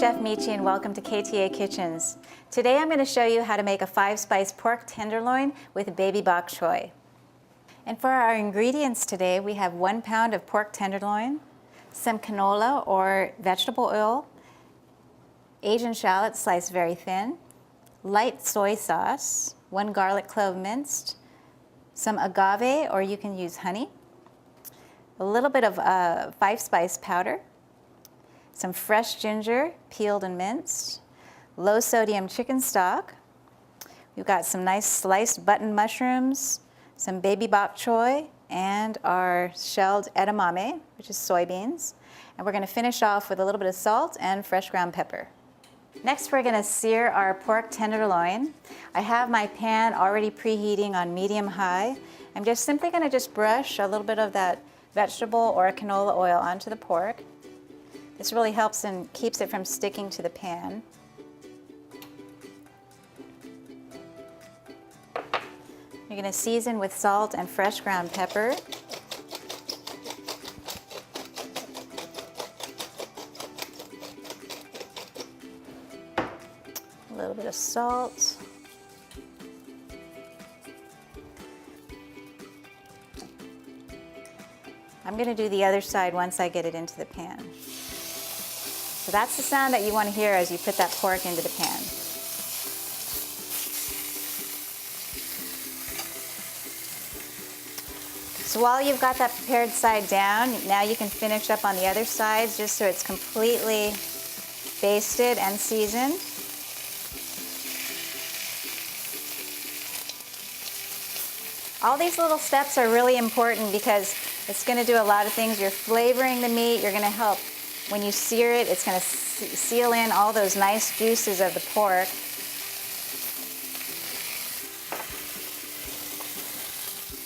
Chef Michi and welcome to KTA Kitchens. Today I'm going to show you how to make a 5-spice pork tenderloin with baby bok choy. And for our ingredients today, we have 1 pound of pork tenderloin, some canola or vegetable oil, Asian shallots sliced very thin, light soy sauce, 1 garlic clove minced, some agave or you can use honey, a little bit of 5-spice powder, some fresh ginger, peeled and minced, low sodium chicken stock. We've got some nice sliced button mushrooms, some baby bok choy, and our shelled edamame, which is soybeans. And we're going to finish off with a little bit of salt and fresh ground pepper. Next, we're going to sear our pork tenderloin. I have my pan already preheating on medium-high. I'm just simply going to brush a little bit of that vegetable or canola oil onto the pork. This really helps and keeps it from sticking to the pan. You're going to season with salt and fresh ground pepper. A little bit of salt. I'm going to do the other side once I get it into the pan. So that's the sound that you want to hear as you put that pork into the pan. So while you've got that prepared side down, now you can finish up on the other sides just so it's completely basted and seasoned. All these little steps are really important because it's going to do a lot of things. You're flavoring the meat, you're going to help. When you sear it, it's going to seal in all those nice juices of the pork.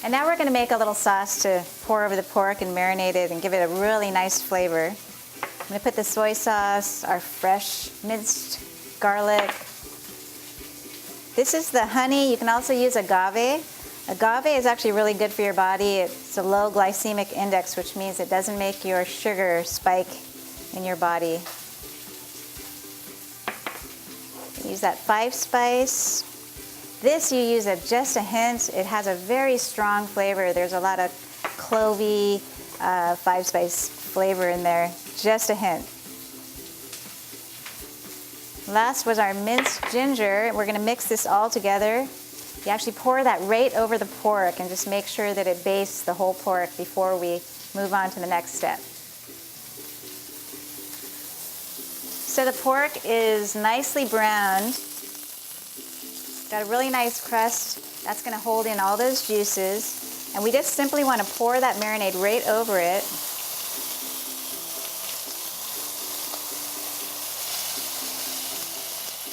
And now we're going to make a little sauce to pour over the pork and marinate it and give it a really nice flavor. I'm going to put the soy sauce, our fresh minced garlic. This is the honey. You can also use agave. Agave is actually really good for your body. It's a low glycemic index, which means it doesn't make your sugar spike in your body. Use that 5-spice. This you use just a hint. It has a very strong flavor. There's a lot of clovey 5-spice flavor in there. Just a hint. Last was our minced ginger. We're going to mix this all together. You actually pour that right over the pork and just make sure that it bastes the whole pork before we move on to the next step. So the pork is nicely browned. Got a really nice crust. That's going to hold in all those juices. And we just simply want to pour that marinade right over it.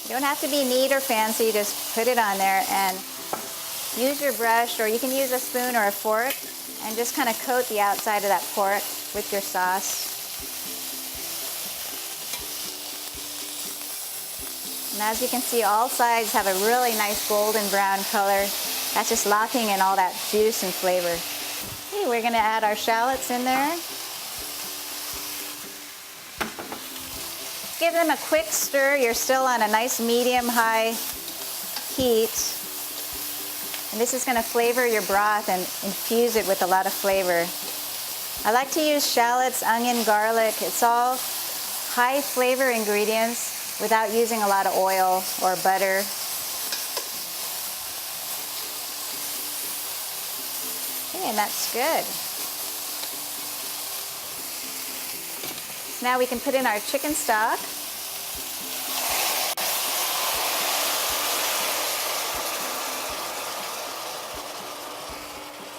You don't have to be neat or fancy, just put it on there and use your brush, or you can use a spoon or a fork, and just kind of coat the outside of that pork with your sauce. And as you can see, all sides have a really nice golden brown color. That's just locking in all that juice and flavor. Okay, we're going to add our shallots in there. Give them a quick stir. You're still on a nice medium-high heat. And this is going to flavor your broth and infuse it with a lot of flavor. I like to use shallots, onion, garlic. It's all high flavor ingredients without using a lot of oil or butter. Okay, and that's good. Now we can put in our chicken stock.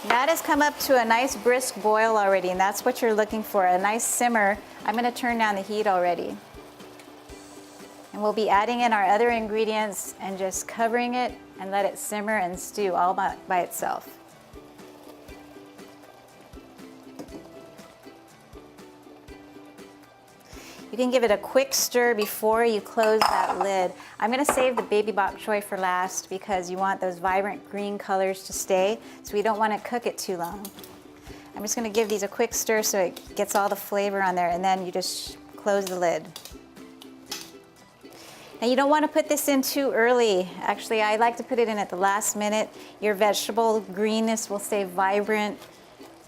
That has come up to a nice brisk boil already, and that's what you're looking for, a nice simmer. I'm going to turn down the heat already. And we'll be adding in our other ingredients and just covering it and let it simmer and stew all by itself. You can give it a quick stir before you close that lid. I'm going to save the baby bok choy for last because you want those vibrant green colors to stay, so we don't want to cook it too long. I'm just going to give these a quick stir so it gets all the flavor on there, and then you just close the lid. And you don't want to put this in too early. Actually, I like to put it in at the last minute. Your vegetable greenness will stay vibrant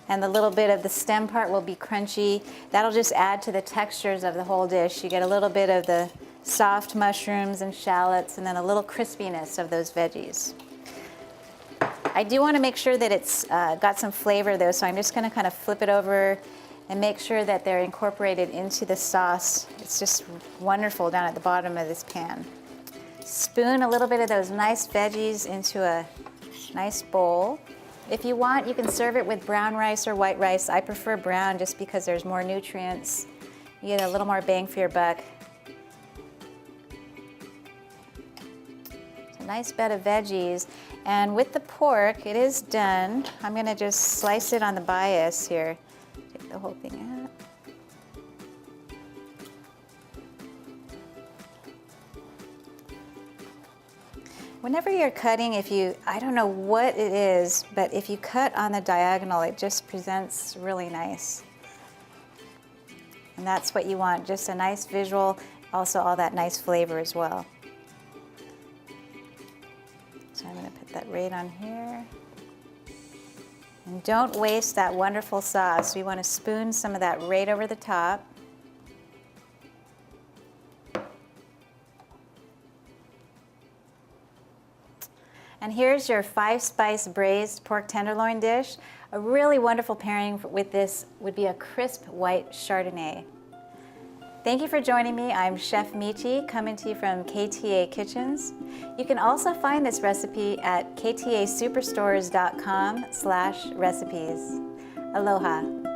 and the little bit of the stem part will be crunchy. That'll just add to the textures of the whole dish. You get a little bit of the soft mushrooms and shallots and then a little crispiness of those veggies. I do want to make sure that it's got some flavor though, so I'm just going to kind of flip it over and make sure that they're incorporated into the sauce. It's just wonderful down at the bottom of this pan. Spoon a little bit of those nice veggies into a nice bowl. If you want, you can serve it with brown rice or white rice. I prefer brown just because there's more nutrients. You get a little more bang for your buck. It's a nice bed of veggies. And with the pork, it is done. I'm gonna just slice it on the bias here. Take the whole thing out. Whenever you're cutting, I don't know what it is, but if you cut on the diagonal, it just presents really nice. And that's what you want, just a nice visual, also all that nice flavor as well. So I'm gonna put that right on here. And don't waste that wonderful sauce. We wanna spoon some of that right over the top. And here's your 5-spice braised pork tenderloin dish. A really wonderful pairing with this would be a crisp white Chardonnay. Thank you for joining me. I'm Chef Michi, coming to you from KTA Kitchens. You can also find this recipe at ktasuperstores.com/recipes. Aloha.